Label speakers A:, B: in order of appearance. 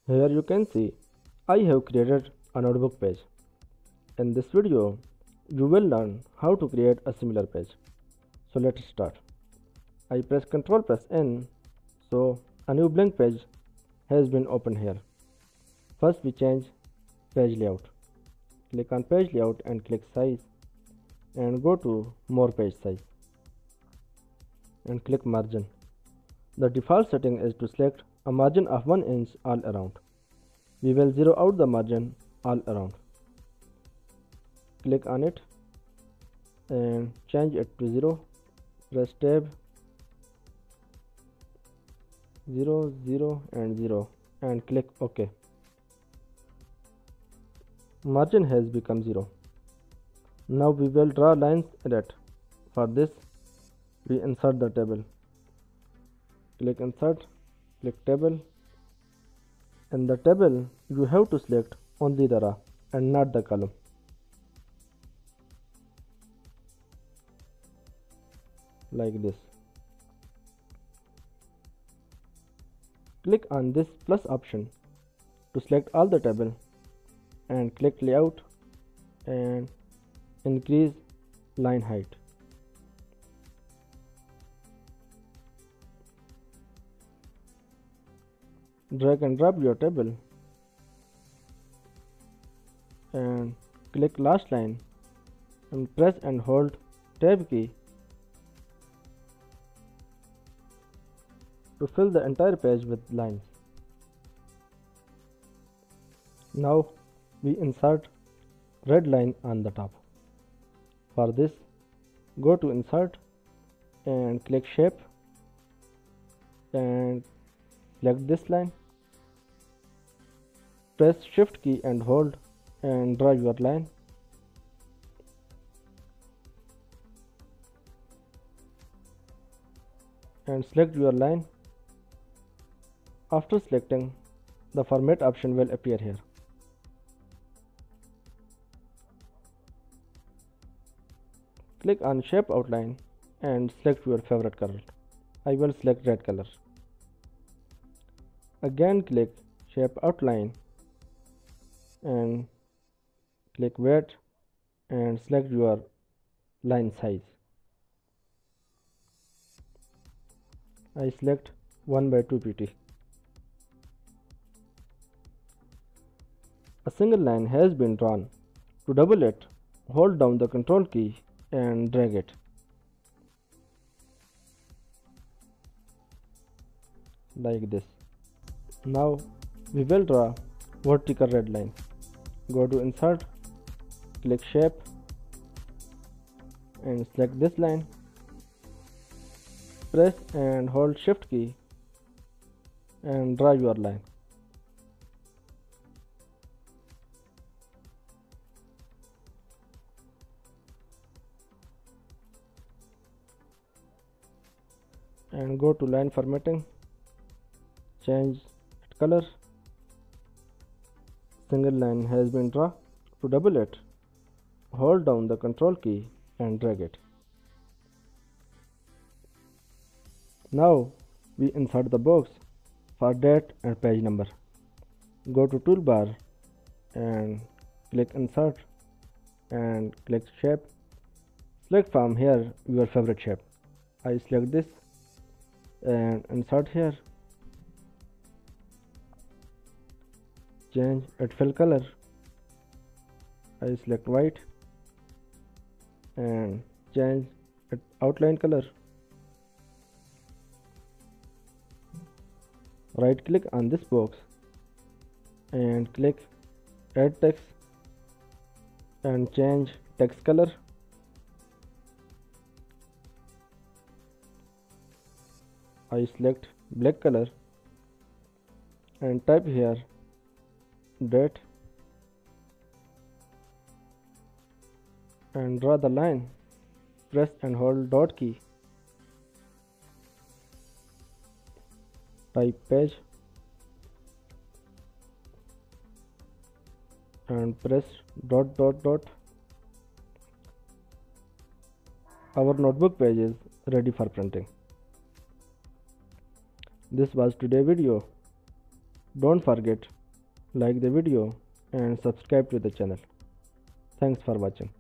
A: Here you can see I have created a notebook page. In this video, you will learn how to create a similar page. So let's start. I press Ctrl press N, so a new blank page has been opened here. First we change page layout. Click on page layout and click size and go to more page size and click margin. The default setting is to select a margin of 1 inch all around. We will zero out the margin all around. Click on it and change it to 0. Press tab 0, 0 and 0 and click OK. Margin has become 0. Now we will draw lines in it. For this, we insert the table. Click insert, click table. In the table, you have to select only the row and not the column. Like this. Click on this plus option to select all the table and click layout and increase line height. Drag and drop your table and click last line and press and hold tab key to fill the entire page with lines. Now we insert red line on the top. For this, go to insert and click shape and select this line. Press shift key and hold and draw your line. And select your line. After selecting, the format option will appear here. Click on shape outline and select your favorite color. I will select red color. Again click shape outline and click weight and select your line size. I select 1/2 pt. A single line has been drawn. To double it, hold down the Ctrl key and drag it. Like this. Now we will draw vertical red line. Go to insert, click shape and select this line. Press and hold shift key and draw your line. And go to line formatting, change color. Single line has been drawn. To double it, hold down the Ctrl key and drag it. Now we insert the box for date and page number. Go to toolbar and click insert and click shape. Select from here your favorite shape. I select this and insert here. Change its fill color. I select white and change its outline color. Right click on this box and click add text and change text color. I select black color and type here date and draw the line. Press and hold dot key. Type page and press dot dot dot. Our notebook page is ready for printing. This was today's video. Don't forget like the video and subscribe to the channel. Thanks for watching.